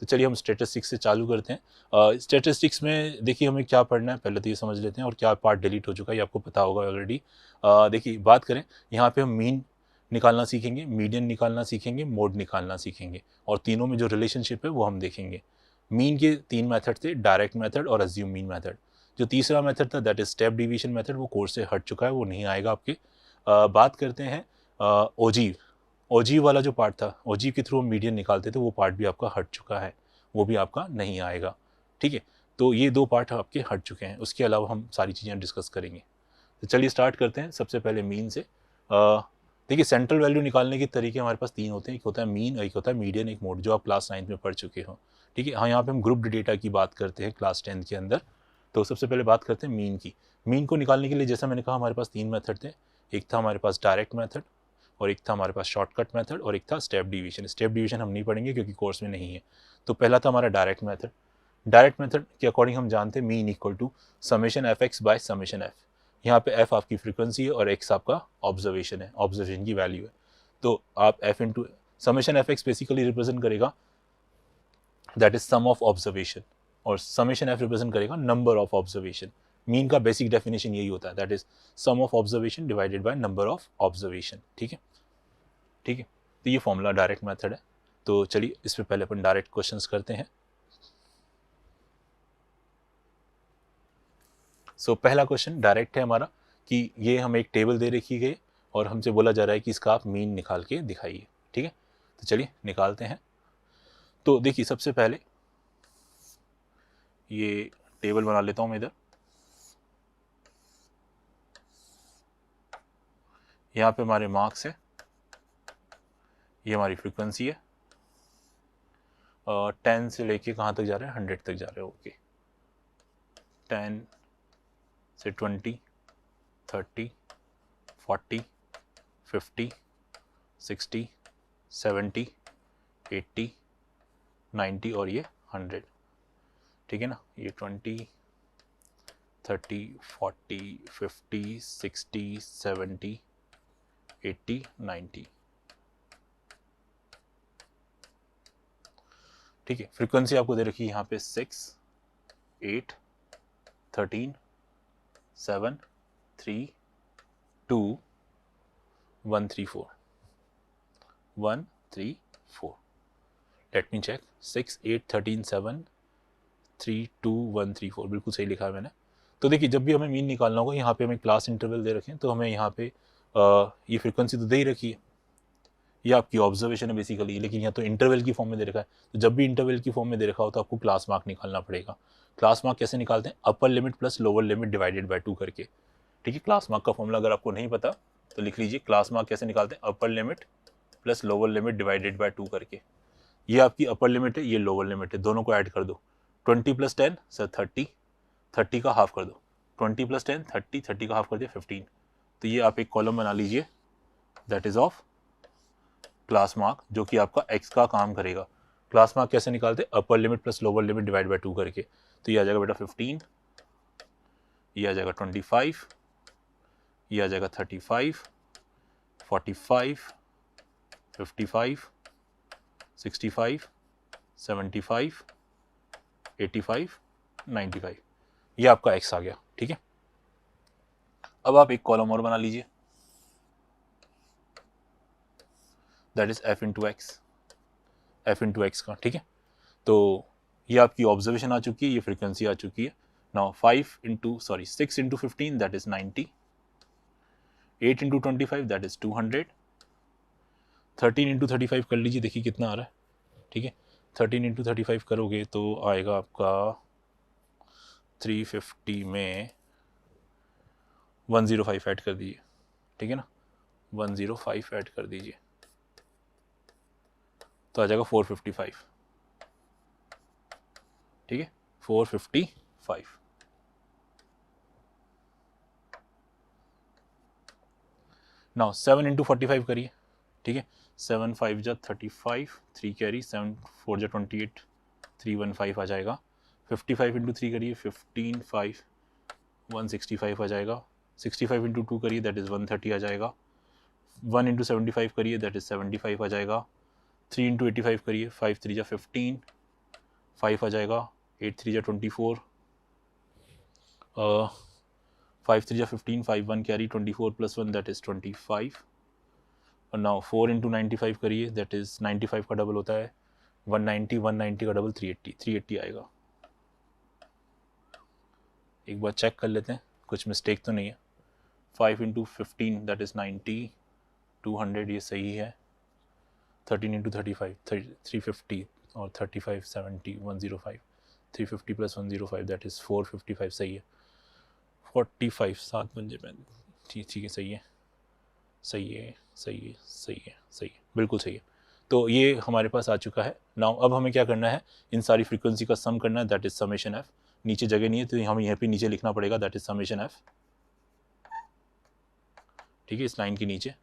तो चलिए हम स्टैटिस्टिक्स से चालू करते हैं। स्टैटिस्टिक्स में देखिए हमें क्या पढ़ना है, पहले तो ये समझ लेते हैं, और क्या पार्ट डिलीट हो चुका है ये आपको पता होगा ऑलरेडी। देखिए बात करें, यहाँ पे हम मीन निकालना सीखेंगे, मीडियन निकालना सीखेंगे, मोड निकालना सीखेंगे, और तीनों में जो रिलेशनशिप है वो हम देखेंगे। मीन के 3 मेथड थे, डायरेक्ट मेथड और अज्यूम मीन मेथड। जो तीसरा मेथड था that is step division method, वो कोर्स से हट चुका है, वो नहीं आएगा आपके। बात करते हैं ओजीव। ओजीव वाला जो पार्ट था, ओजीव के थ्रू हम मीडियन निकालते थे, वो पार्ट भी आपका हट चुका है, वो भी आपका नहीं आएगा। ठीक है, तो ये 2 पार्ट आपके हट चुके हैं, उसके अलावा हम सारी चीज़ें डिस्कस करेंगे। तो चलिए स्टार्ट करते हैं सबसे पहले मीन से। देखिए सेंट्रल वैल्यू निकालने के तरीके हमारे पास 3 होते हैं, एक होता है मीन, एक होता है मीडियन, एक मोड, जो आप क्लास 9 में पढ़ चुके हो। ठीक है, हाँ यहाँ पे हम ग्रुप्ड डेटा की बात करते हैं क्लास 10 के अंदर। तो सबसे पहले बात करते हैं मीन की। मीन को निकालने के लिए जैसा मैंने कहा हमारे पास 3 मेथड थे, एक था हमारे पास डायरेक्ट मेथड, और एक था हमारे पास शॉर्टकट मेथड, और एक था स्टेप डिवीजन। स्टेप डिवीजन हम नहीं पढ़ेंगे क्योंकि कोर्स में नहीं है। तो पहला था हमारा डायरेक्ट मेथड। डायरेक्ट मेथड के अकॉर्डिंग हम जानते हैं mean equal to summation F X by summation F. यहाँ पे एफ आपकी फ्रीक्वेंसी है और एक्स आपका ऑब्जर्वेशन है, ऑब्जर्वेशन की वैल्यू है। तो आप F into summation F X basically represent करेगा that is sum of observation, और समेशन एफ रिप्रेजेंट करेगा नंबर ऑफ ऑब्जर्वेशन। मीन का बेसिक डेफिनेशन यही होता है, that is sum of observation divided by number of observation. ठीक है, ठीक है, तो ये फॉर्मूला डायरेक्ट मेथड है। तो चलिए इस पे पहले अपन डायरेक्ट क्वेश्चंस करते हैं। सो पहला क्वेश्चन डायरेक्ट है हमारा कि ये हमें एक टेबल दे रखी गई और हमसे बोला जा रहा है कि इसका आप मीन निकाल के दिखाइए। ठीक है, तो चलिए निकालते हैं। तो देखिए सबसे पहले ये टेबल बना लेता हूं मैं इधर। यहाँ पे हमारे मार्क्स है, ये हमारी फ्रीक्वेंसी है, 10 से लेके कहाँ तक जा रहे हैं, 100 तक जा रहे हैं। ओके, 10 से 20, 30, 40, 50, 60, 70, 80, 90 और ये 100। ठीक है ना, ये 20, 30, 40, 50, 60, 70, 80, 90। ठीक है, फ्रीक्वेंसी आपको दे रखी है यहाँ पे 6, 8, 13, 7, 3, 2, 1, 3, 4, 1, 3, 4। लेट मी चेक, 6, 8, 13, 7, 3, 2, 1, 3, 4, बिल्कुल सही लिखा है मैंने। तो देखिए जब भी हमें मीन निकालना होगा, यहाँ पे हमें क्लास इंटरवल दे रखे हैं, तो हमें यहाँ पे ये फ्रीक्वेंसी तो दे ही रखी है, ये आपकी ऑब्जर्वेशन है बेसिकली, लेकिन यहाँ तो इंटरवल की फॉर्म में दे रखा है। तो जब भी इंटरवल की फॉर्म में दे रखा हो तो आपको क्लास मार्क निकालना पड़ेगा। क्लास मार्क कैसे निकालते हैं, upper limit plus lower limit divided by 2 करके। ठीक है, क्लास मार्क का फॉर्मूला अगर आपको नहीं पता तो लिख लीजिए, क्लास मार्क कैसे निकालते हैं, upper limit plus lower limit divided by 2 करके। ये आपकी अपर लिमिट है, ये लोअर लिमिट है, दोनों को ऐड कर दो। 20 प्लस 10 सर 30, 30 का हाफ कर दो, 20 प्लस 10 30, 30 का हाफ कर दिया 15। तो ये आप एक कॉलम बना लीजिए, that is of class mark, जो कि आपका एक्स का काम करेगा। क्लास मार्क कैसे निकालते हैं, upper limit plus lower limit divide by 2 करके। तो ये आ जाएगा बेटा 15, ये आ जाएगा 25, ये आ जाएगा 35, 45, 55, 65, 75, 85, 95। ये आपका एक्स आ गया। ठीक है, अब आप एक कॉलम और बना लीजिए, that is F into x, F into x का। ठीक है, तो ये आपकी ऑब्जर्वेशन आ चुकी है, ये फ्रीक्वेंसी आ चुकी है। Now 6 into 15 that is 90, 8 into 25 that is 200, 13 into 35 कर लीजिए, देखिए कितना आ रहा है। ठीक है, 13 इंटू 35 करोगे तो आएगा आपका 350 में 105 ऐड कर दीजिए। ठीक है ना, 105 ऐड कर दीजिए तो आ जाएगा 455। ठीक है, 455। नाउ 7 इंटू 45 करिए। ठीक है, 7 5 जा 35, 3 कैरी, 7 4 जा 28, 315 आ जाएगा। 55 इंटू 3 करिए, 15 5 165 आ जाएगा। 65 इंटू 2 करिए, दैट इज़ 130 आ जाएगा। 1 इंटू 75 करिए, दैट इज़ 75 आ जाएगा। 3 इंटू 85 करिए, 5 3 जा 15, 5 आ जाएगा, 8 3 जा 24, 5 3 जा 15, 5 1 कैरी, 24 + 1 दैट इज़ 25, और नाउ 4 × 95 करिए, दैट इज़ 95 का डबल होता है 190, 190 का डबल 380, 380 आएगा। एक बार चेक कर लेते हैं कुछ मिस्टेक तो नहीं है। 5 × 15 दैट इज़ 90, 200 ये सही है। 13 × 35 350, और 35 70 105, 350 + 105 दैट इज़ 455 सही है। 45 7 पंजे में, ठीक है, सही है, सही है, सही है, सही है, सही है, बिल्कुल सही है। तो ये हमारे पास आ चुका है। नाउ अब हमें क्या करना है, इन सारी फ्रीक्वेंसी का सम करना है, दैट इज समेशन एफ। नीचे जगह नहीं है तो हमें यहाँ पे नीचे लिखना पड़ेगा, दैट इज समेशन एफ, ठीक है, इस लाइन के नीचे।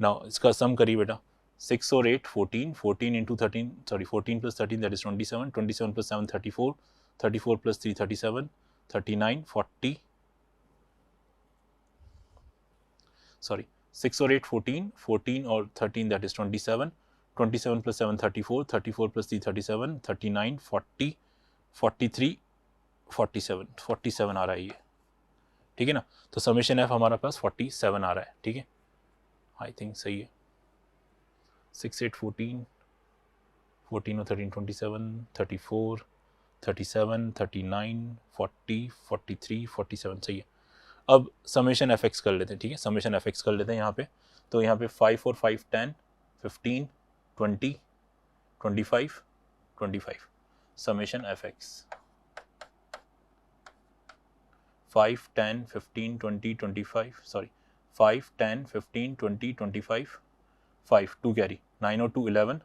नाउ इसका सम करिए बेटा, 6 और 8 14, 14 × 13 सॉरी 14 + 13 दैट इज 27, 27 + 7 34, 34 + 3 37, 39 40 सॉरी 6 और 8 14, 14 और 13 दैट इज 27, 27 + 7 34, 34 + 3 37, 39 40 43 47, 47 आ रहा है ये, ठीक है ना। तो समेशन एफ हमारा पास 47 आ रहा है, ठीक है, आई थिंक सही है। 6 8 14, 14 और 13 27, 34 37 39 40 43 47 सही है। अब समेशन एफ एक्स कर लेते हैं, ठीक है, समेशन एफ एक्स कर लेते हैं यहाँ पे। तो यहाँ पे 5 और 5 10 15 20 25 25 summation F x 5 10 15 20 25 sorry 5 10 15 20 25 5 2 carry 9 और 2 11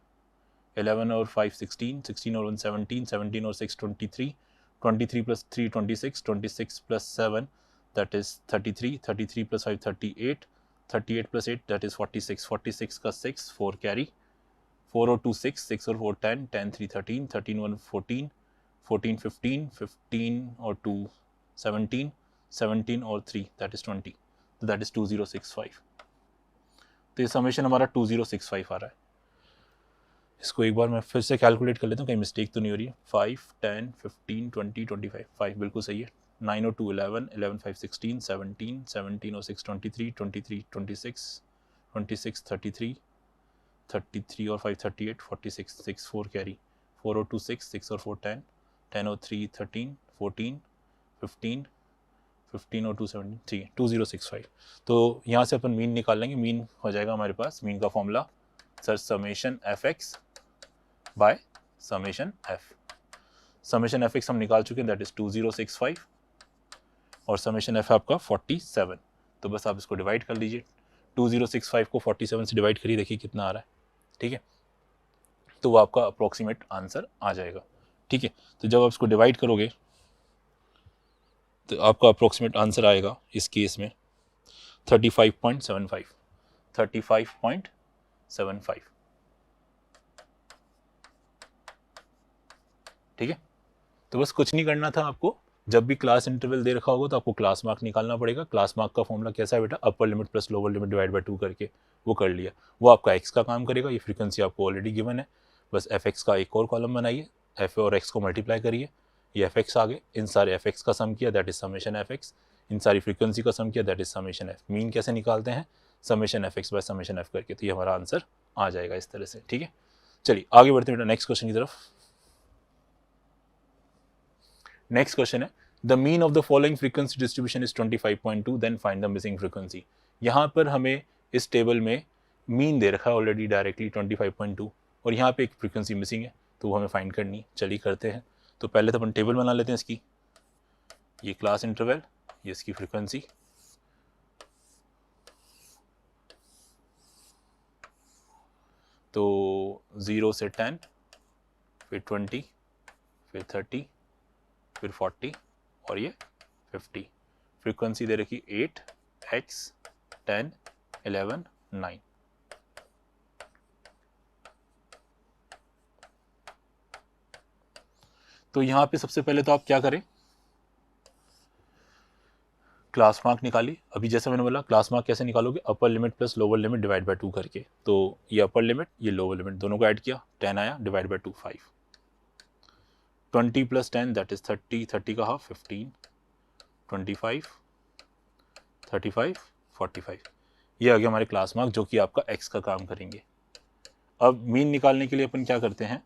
11 और 5 16 16 और 1 17 17 और 6 23 23 + 3 26 26 + 7 that is 33 33 + 5 38 38 + 8 that is 46 46 का 6 4 कैरी 4 और 2 6 6 और 4 10 10 3 13 13 1 14 14 15 15 और 2 17 17 और 3 that is 20 तो that is 2065। तो ये समेशन हमारा 2065 आ रहा है। इसको एक बार मैं फिर से कैलकुलेट कर लेता हूँ, कहीं मिस्टेक तो नहीं हो रही है। 5 10 15 20 25 5 बिल्कुल सही है। 9 और 2 11 11 5 16 17 17 और 6 23 23 26 26 33 33 और 5 38 46 6 4 कैरी 4 और 2 6 6 और 4 10 10 और 3 13 14 15 15 और 2 17 ठीक है 2065। तो यहाँ से अपन मीन निकाल लेंगे। मीन हो जाएगा हमारे पास, मीन का formula sir summation F X by summation F. Summation F x हम निकाल चुके हैं, दैट इज 2065 और समेशन एफ आपका 47। तो बस आप इसको डिवाइड कर लीजिए, 2065 को 47 से डिवाइड करिए, देखिए कितना आ रहा है, ठीक है। तो वो आपका अप्रोक्सीमेट आंसर आ जाएगा, ठीक है। तो जब आप इसको डिवाइड करोगे तो आपका अप्रोक्सीमेट आंसर आएगा इस केस में 35.75 35.75, ठीक है। तो बस कुछ नहीं करना था आपको, जब भी क्लास इंटरवल दे रखा होगा तो आपको क्लास मार्क निकालना पड़ेगा। क्लास मार्क का फॉर्मूला कैसा है बेटा, upper limit plus lower limit divide by 2 करके वो कर लिया, वो आपका एक्स का काम करेगा। ये फ्रीक्वेंसी आपको ऑलरेडी गिवन है, बस एफ एक्स का एक और कॉलम बनाइए, एफ और एक्स को मल्टीप्लाई करिए, ये एफ एक्स आ गए, इन सारे एफ एक्स का सम किया that is summation F X, इन सारी फ्रीक्वेंसी का सम किया that is summation F. Mean कैसे निकालते हैं, summation F X by summation F करके, तो ये हमारा आंसर आ जाएगा इस तरह से, ठीक है। चलिए आगे बढ़ते हैं बेटा नेक्स्ट क्वेश्चन की तरफ। नेक्स्ट क्वेश्चन है the mean of the following frequency distribution is 25.2 then find the missing frequency. यहाँ पर हमें इस टेबल में मीन दे रखा है ऑलरेडी डायरेक्टली 25.2 और यहाँ पे एक फ्रीक्वेंसी मिसिंग है, तो वो हमें फाइंड करनी। चलिए करते हैं। तो पहले तो अपन टेबल बना लेते हैं इसकी, ये क्लास इंटरवल, ये इसकी फ्रीक्वेंसी, तो 0 से 10 फिर 20 फिर 30 फिर 40 और ये 50। फ्रीक्वेंसी दे रखी 8 x 10 11 9। तो यहां पे सबसे पहले तो आप क्या करें, क्लास मार्क निकालिए। अभी जैसे मैंने बोला क्लास मार्क कैसे निकालोगे, upper limit plus lower limit divide by 2 करके। तो ये अपर लिमिट ये लोअर लिमिट दोनों को ऐड किया, 10 आया, डिवाइड बाय 2 5। 20 + 10 दैट इज 30, 30 का हाफ 15, 25, 35, 45। ये आ गया हमारे क्लास मार्क जो कि आपका एक्स का काम करेंगे। अब मीन निकालने के लिए अपन क्या करते हैं,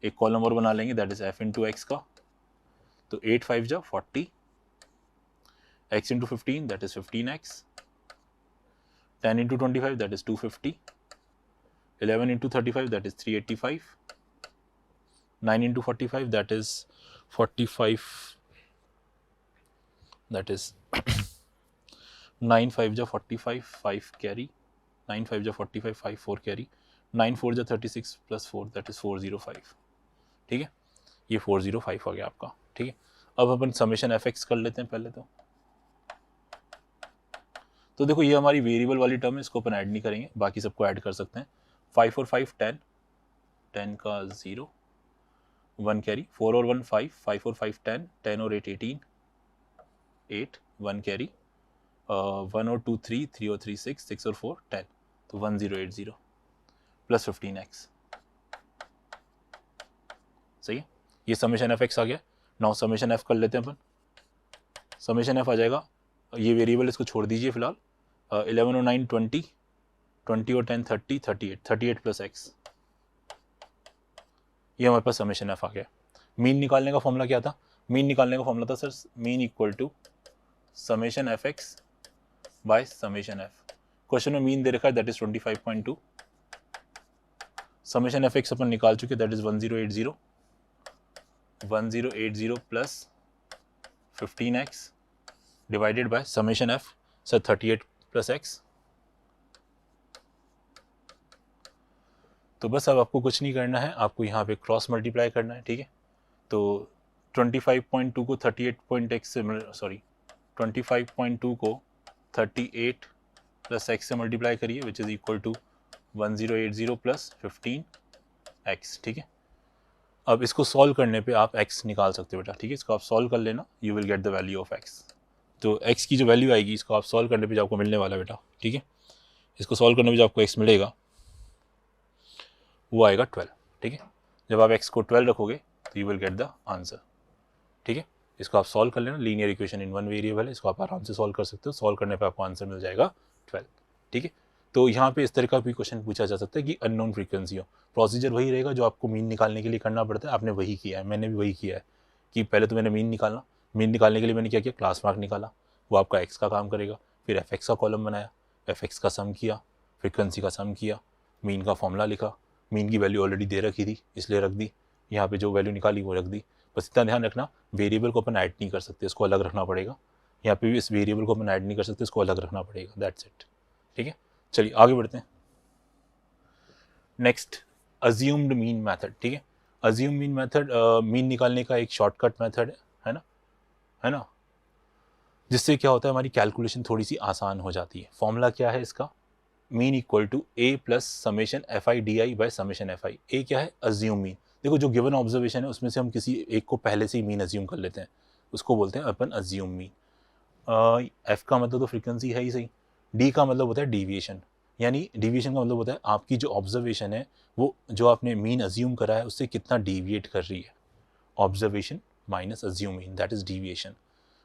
एक कॉलम और बना लेंगे that is f into x का। तो 8 5 जा 40, x into 15 that is 15x, 10 into 25 that is 250, 11 into 35 that is 385, 9 into 45 that is 45, that is 9 5 जा 45, 5 कैरी, 9 5 जा 45, 5 4 कैरी, 9 4 जा 36 प्लस 4 दैट इज 405। ठीक है, ये 405 आ गया आपका। ठीक है, अब अपन समेशन एफ एक्स कर लेते हैं पहले। तो देखो ये हमारी वेरिएबल वाली टर्म है, इसको अपन ऐड नहीं करेंगे, बाकी सबको ऐड कर सकते हैं। 5 और 5 10, 10 का 0, 1 कैरी, 4 और 1 5, 5 और 5 10, 10 और 8 18, 8 1 कैरी, 1 और 2 3, 3 और 3 6, 6 और 4 10, तो 1080 प्लस 15x। सही है, ये समेशन एफ एक्स आ गया। नाउ समेशन एफ कर लेते हैं अपन। समेशन एफ आ जाएगा, ये वेरिएबल इसको छोड़ दीजिए फिलहाल। 11 और 9 20, 20 और 10 30, 38, 38 प्लस एक्स। ये हमारे पास समेशन एफ आ गया। मीन निकालने का फॉर्मूला क्या था? मीन निकालने का फॉर्मूला था sir mean equal to summation F X by summation F. Question में मीन दे रखा है that is 25.2, summation F X अपन निकाल चुके that is 1080, 1080 plus 15x divided by summation F sir 38 plus X. तो बस अब आपको कुछ नहीं करना है, आपको यहाँ पे क्रॉस मल्टीप्लाई करना है। ठीक है, तो 25.2 को 38.x से 25.2 को 38 प्लस एक्स से मल्टीप्लाई करिए which is equal to 1080 plus 15x। ठीक है, अब इसको सॉल्व करने पे आप x निकाल सकते हो बेटा। ठीक है, इसको आप सॉल्व कर लेना, you will get the value of x। तो x की जो वैल्यू आएगी इसको आप सॉल्व करने पे जो आपको मिलने वाला है बेटा, ठीक है, इसको सॉल्व करने पे जो आपको x मिलेगा वो आएगा 12। ठीक है, जब आप x को 12 रखोगे तो you will get the answer. ठीक है, इसको आप सॉल्व कर लेना, linear equation in one variable है, इसको आप आराम से सॉल्व कर सकते हो। सॉल्व करने पे आपको आंसर मिल जाएगा 12। ठीक है, तो यहाँ पे इस तरह का भी क्वेश्चन पूछा जा सकता है कि अननोन फ्रीक्वेंसी हो, प्रोसीजर वही रहेगा जो आपको मीन निकालने के लिए करना पड़ता है। आपने वही किया है, मैंने भी वही किया है कि पहले तो मैंने मीन निकालना, मीन निकालने के लिए मैंने क्या किया, क्लास मार्क निकाला, वो आपका एक्स का काम करेगा। फिर एफ एक्स का कॉलम बनाया, एफ एक्स का सम किया, फ्रीक्वेंसी का सम किया, मीन का फॉर्मूला लिखा, मीन की वैल्यू ऑलरेडी दे रखी थी इसलिए रख दी, यहाँ पे जो वैल्यू निकाली वो रख दी। बस इतना ध्यान रखना, वेरिएबल को अपन ऐड नहीं कर सकते, इसको अलग रखना पड़ेगा। यहाँ पे भी इस वेरिएबल को अपन ऐड नहीं कर सकते, इसको अलग रखना पड़ेगा, दैट्स इट। ठीक है, चलिए आगे बढ़ते हैं। Next assumed mean method. ठीक है, अज्यूम मीन मेथड मीन निकालने का एक शॉर्टकट मेथड है ना, जिससे क्या होता है हमारी कैलकुलेशन थोड़ी सी आसान हो जाती है। फॉर्मूला क्या है इसका, mean equal to A plus summation F I D I by summation F I. A क्या है, अज्यूम मीन। देखो जो गिवन ऑब्जर्वेशन है उसमें से हम किसी एक को पहले से ही मीन अज्यूम कर लेते हैं, उसको बोलते हैं अपन अज्यूम मीन। एफ का मतलब तो फ्रीक्वेंसी है ही सही, डी का मतलब होता है डिविएशन, यानी डिविएशन का मतलब होता है आपकी जो ऑब्जर्वेशन है वो जो आपने मीन अज्यूम करा है उससे कितना डिविएट कर रही है। Observation minus assume mean that is deviation,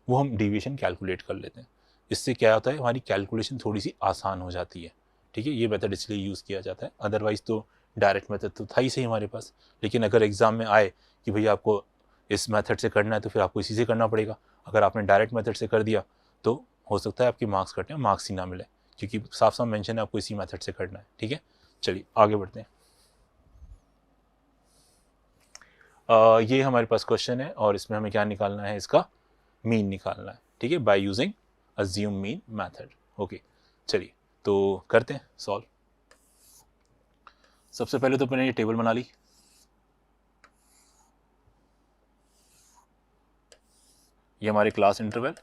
वो हम डिविएशन कैलकुलेट कर लेते हैं। इससे क्या होता है हमारी कैलकुलेशन थोड़ी सी आसान हो जाती है। ठीक है, ये मेथड इसलिए यूज़ किया जाता है, अदरवाइज तो डायरेक्ट मेथड तो था ही सही हमारे पास। लेकिन अगर एग्जाम में आए कि भैया आपको इस मेथड से करना है तो फिर आपको इसी से करना पड़ेगा। अगर आपने डायरेक्ट मेथड से कर दिया तो हो सकता है आपके मार्क्स कटे, मार्क्स ही ना मिले, क्योंकि साफ साफ मेंशन है आपको इसी मेथड से करना है। ठीक है, चलिए आगे बढ़ते हैं। ये हमारे पास क्वेश्चन है और इसमें हमें क्या निकालना है, इसका मीन निकालना है। ठीक है, by using assume mean method. Okay, चलिए तो करते हैं सॉल्व। सबसे पहले तो मैंने ये टेबल बना ली, ये हमारे क्लास इंटरवल,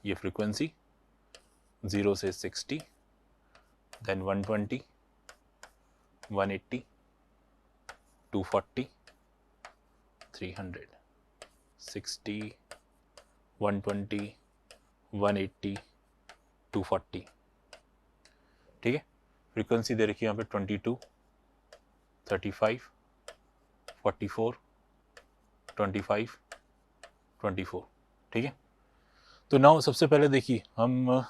ये फ्रीक्वेंसी 0 से 60, देन 120, 180, 240, 300, 60, 120, 180, 240। ठीक है, फ्रीक्वेंसी दे रखी है यहाँ पे 22, 35, 44, 25, 24, ठीक है। तो नाउ सबसे पहले देखिए हम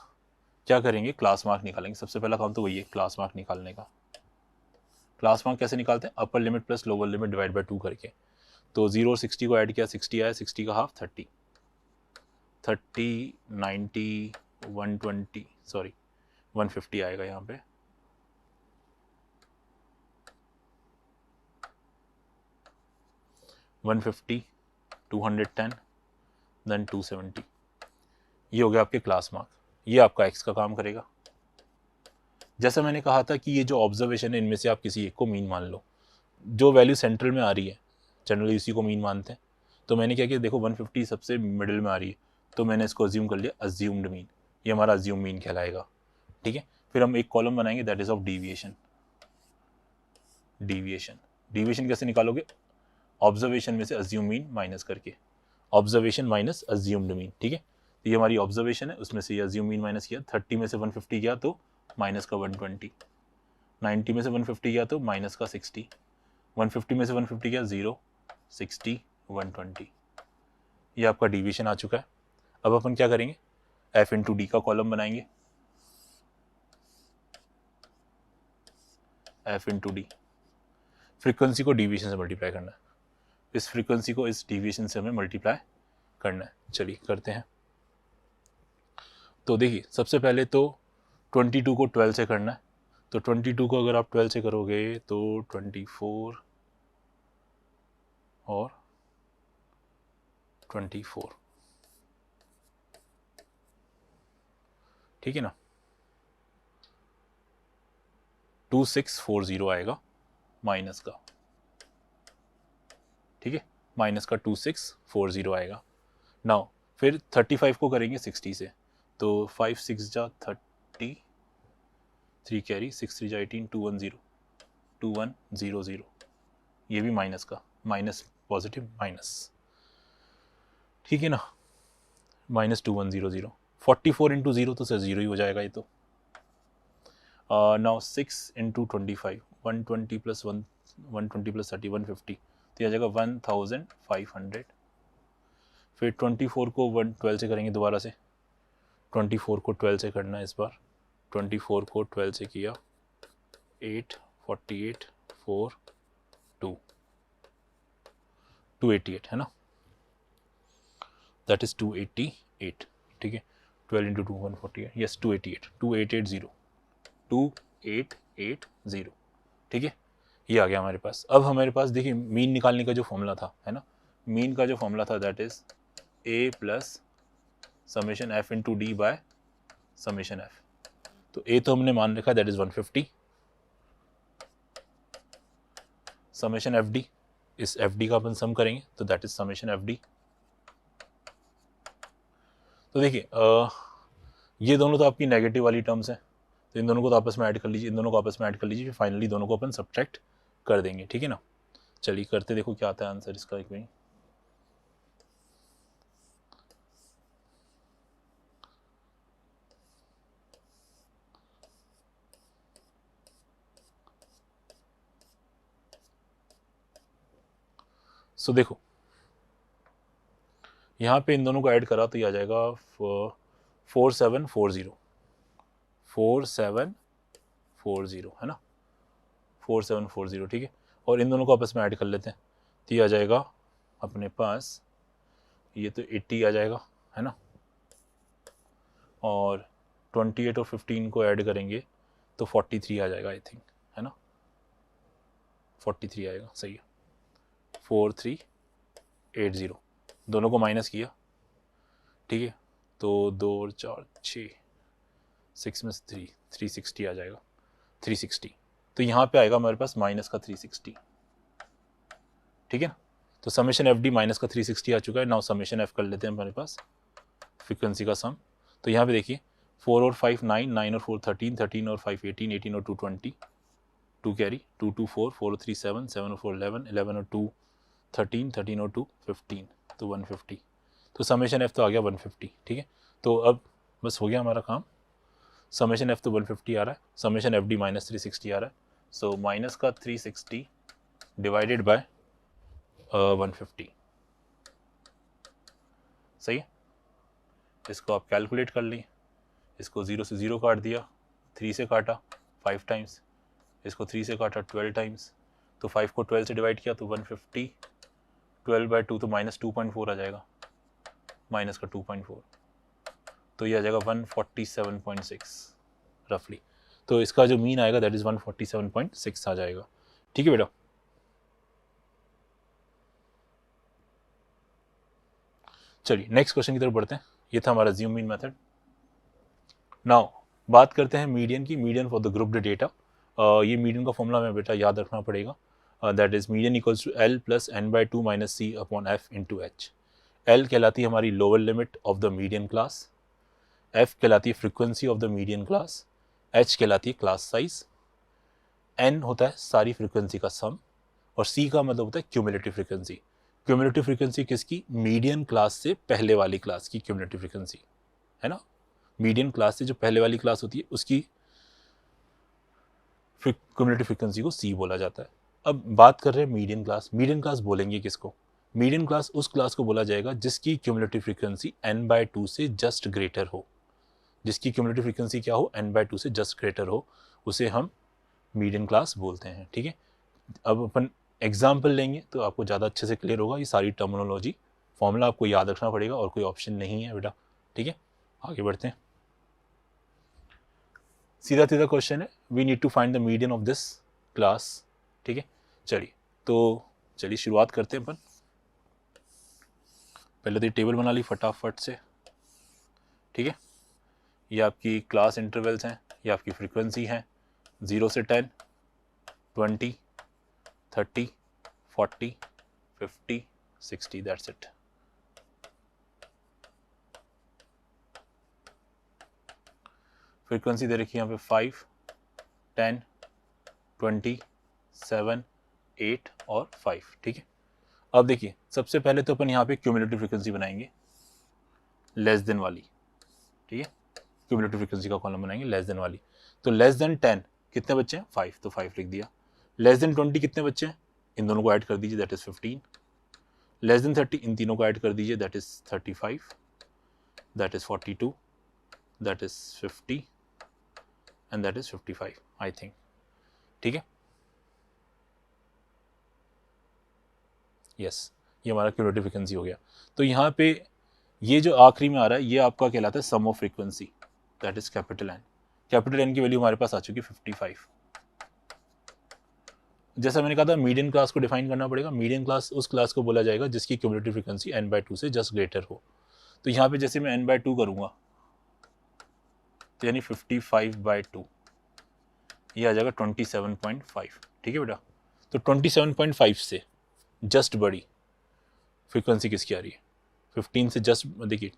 क्या करेंगे, क्लास मार्क निकालेंगे। सबसे पहला काम तो वही है, क्लास मार्क निकालने का। क्लास मार्क कैसे निकालते हैं, upper limit plus lower limit divide by 2 करके। तो 0 और 60 को ऐड किया, 60 आया, 60 का हाफ 30, 30, 90, 120, सॉरी 150 आएगा यहाँ पे। $150, 210, देन 270। ये हो गया आपके क्लास मार्क। ये आपका एक्स का काम करेगा। जैसा मैंने कहा था कि ये जो ऑब्जर्वेशन है इनमें से आप किसी एक को मीन मान लो। जो वैल्यू सेंट्रल में आ रही है जनरली उसी को मीन मानते हैं। तो मैंने क्या किया, देखो 150 सबसे मिडिल में आ रही है तो मैंने इसको अज्यूम कर लिया अज्यूम्ड मीन। ये हमारा अज्यूम मीन कहलाएगा, ठीक है। फिर हम एक कॉलम बनाएंगे that is of deviation. Deviation deviation कैसे निकालोगे, ऑब्जर्वेशन में से अज्यूम मीन माइनस करके, ऑब्जर्वेशन माइनस अज्यूम्ड मीन, ठीक है। तो ये हमारी ऑब्जर्वेशन है, उसमें से ये अज्यूम मीन माइनस किया। 30 में से 150 गया तो माइनस का 120, 90 में से 150 गया तो माइनस का 60, 150 में से 150 गया 0, 60, 120। ये आपका डिवीजन आ चुका है। अब अपन क्या करेंगे, एफ इंटू डी का कॉलम बनाएंगे। एफ इंटू डी, फ्रीक्वेंसी को डिवीजन से मल्टीप्लाई करना है। इस फ्रीक्वेंसी को इस डिवीजन से हमें मल्टीप्लाई करना है। चलिए करते हैं। तो देखिए सबसे पहले तो 22 को 12 से करना है। तो 22 को अगर आप 12 से करोगे तो 24 और 24, ठीक है ना। 2640 आएगा माइनस का, ठीक है, माइनस का 2640 आएगा। नाउ फिर 35 को करेंगे 60 से। तो 5 6 जा 30, 3 कैरी, 6 3 जा 18, 210, 2100। ये भी माइनस का, माइनस पॉजिटिव माइनस, ठीक है ना, माइनस 2100। 44 इंटू 0 तो सर 0 ही हो जाएगा ये तो। नाउ 6 इंटू 25, 120 प्लस 120 प्लस 30, 150, तो यह आ जाएगा 1500। फिर 24 को 12 से करेंगे दोबारा से। 24 को 12 से करना है इस बार। 24 को 12 से किया 8, 48, 4, 2, 288 है ना, दैट इज 288, ठीक है। 12 इंटू 2 148, यस 288, 2880, 2880, ठीक है। ये आ गया हमारे पास। अब हमारे पास देखिए मीन निकालने का जो फॉर्मूला था, है ना, मीन का जो फॉर्मूला था that is a plus summation F into D bye summation F. तो ए तो हमने मान रखा that is 150, summation F D, इस एफ डी का अपन सम करेंगे तो that is summation F D. तो देखिए ये दोनों तो आपकी नेगेटिव वाली टर्म्स हैं, तो इन दोनों को तो आपस में ऐड कर लीजिए, इन दोनों को आपस में ऐड कर लीजिए, फिर फाइनली दोनों को अपन सब्ट्रैक्ट कर देंगे, ठीक है ना। चलिए करते, देखो क्या आता है आंसर इसका एक मिनट। सो देखो यहाँ पे इन दोनों को ऐड करा तो ये आ जाएगा 4740, 4740 है ना, 4740, ठीक है। और इन दोनों को आपस में ऐड कर लेते हैं तो ये आ जाएगा अपने पास, ये तो 80 आ जाएगा, है ना, और 28 और 15 को ऐड करेंगे तो 43 आ जाएगा आई थिंक, है ना, 43 आएगा, सही है। 4380, दोनों को माइनस किया, ठीक है, तो 2 और 4 6, 6 में 360 आ जाएगा, 360। तो यहाँ पे आएगा हमारे पास माइनस का 360, ठीक है ना। तो समेशन एफ डी माइनस का 360 आ चुका है। नाउ समेशन एफ कर लेते हैं हमारे पास, फ्रीक्वेंसी का सम। तो यहाँ पे देखिए 4 और 5 9, 9 और 4 13, 13 और 5 18, 18 और 2 20, 2 कैरी, 2 2 4, 4 और 3 7, 7 और 4 11, 11 और 2 13, 13 और 2 15, तो 150। तो समेशन एफ तो आ गया 150, ठीक है। तो अब बस हो गया हमारा काम। समेशन एफ तो 150 आ रहा है, समेशन एफ डी माइनस 360 आ रहा है। सो माइनस का 360 डिवाइडेड बाय 150, सही है। इसको आप कैलकुलेट कर लें, इसको 0 से 0 काट दिया, 3 से काटा 5 टाइम्स, इसको 3 से काटा 12 टाइम्स, तो 5 को 12 से डिवाइड किया तो 150, 12/2 तो माइनस 2.4 आ जाएगा, माइनस का 2.4, तो ये आ जाएगा 147.6 रफली। तो इसका जो मीन आएगा दैट इज 147.6 आ जाएगा। ठीक है बेटा। चलिए नेक्स्ट क्वेश्चन की तरफ बढ़ते हैं। ये था हमारा ज़ूम मीन मेथड। नाउ बात करते हैं मीडियन की, median for the grouped data. ये मीडियन का फॉर्मूला हमें बेटा याद रखना पड़ेगा, that is median equals to L plus n/2 minus C upon F into H। L कहलाती है हमारी lower limit of the median class, F कहलाती है frequency of the median class, H कहलाती है क्लास साइज, N होता है सारी फ्रीक्वेंसी का सम, और C का मतलब होता है क्यूमुलेटिव फ्रीक्वेंसी। क्यूमुलेटिव फ्रीक्वेंसी किसकी? मीडियन क्लास से पहले वाली क्लास की क्यूमुलेटिव फ्रीक्वेंसी, है ना। मीडियन क्लास से जो पहले वाली क्लास होती है उसकी क्यूमुलेटिव फ्रीक्वेंसी को C बोला जाता है। अब बात कर रहे हैं मीडियन क्लास। मीडियन क्लास बोलेंगे किसको? मीडियन क्लास उस क्लास को बोला जाएगा जिसकी क्यूमुलेटिव फ्रीक्वेंसी n/2 से जस्ट ग्रेटर हो। जिसकी क्यूमुलेटिव फ्रीक्वेंसी क्या हो? n/2 से जस्ट ग्रेटर हो, उसे हम मीडियन क्लास बोलते हैं। ठीक है। अब अपन एग्जाम्पल लेंगे तो आपको ज़्यादा अच्छे से क्लियर होगा। ये सारी टर्मिनोलॉजी फॉर्मूला आपको याद रखना पड़ेगा और कोई ऑप्शन नहीं है बेटा। ठीक है, आगे बढ़ते हैं। सीधा सीधा क्वेश्चन है, we need to find the median of this class. ठीक है, चलिए शुरुआत करते हैं अपन। पहले तो ये टेबल बना ली फटाफट से। ठीक है, ये आपकी क्लास इंटरवल्स हैं, ये आपकी फ्रीक्वेंसी हैं 0 से 10, 20, 30, 40, 50, 60, दैट्स इट। फ्रीक्वेंसी दे रखी है यहाँ पे 5, 10, 20, 7, 8 और 5। ठीक है, अब देखिए सबसे पहले तो अपन यहाँ पे क्यूमुलेटिव फ्रीक्वेंसी बनाएंगे लेस देन वाली। ठीक है, क्यूमुलेटिव फ्रीक्वेंसी का कॉलम बनाएंगे लेस देन वाली। तो लेस देन 10 कितने बच्चे हैं? 5, तो 5 लिख दिया। लेस देन 20 कितने बच्चे हैं? इन दोनों को ऐड कर दीजिए, दैट इज 15। लेस देन 30 इन तीनों को ऐड कर दीजिए, that is 35, that is 42, that is 50 and that is 55 I think. ठीक है, यस, ये हमारा क्यूमुलेटिव फ्रीक्वेंसी हो गया। तो यहाँ पे ये जो आखिरी में आ रहा है ये आपका कहलाता है sum of frequency, that is capital N. Capital N की वैल्यू हमारे पास आ चुकी है 55। जैसा मैंने कहा था मीडियन क्लास को डिफाइन करना पड़ेगा। मीडियन क्लास उस क्लास को बोला जाएगा जिसकी क्यूमुलेटिव फ्रीक्वेंसी n/2 से जस्ट ग्रेटर हो। तो यहाँ पे जैसे मैं n/2 करूँगा तो यानी 55/2 ये आ जाएगा 27.5। ठीक है बेटा, तो 27.5 से जस्ट बड़ी फ्रीक्वेंसी किसकी आ रही है? 15 से जस्ट देखिए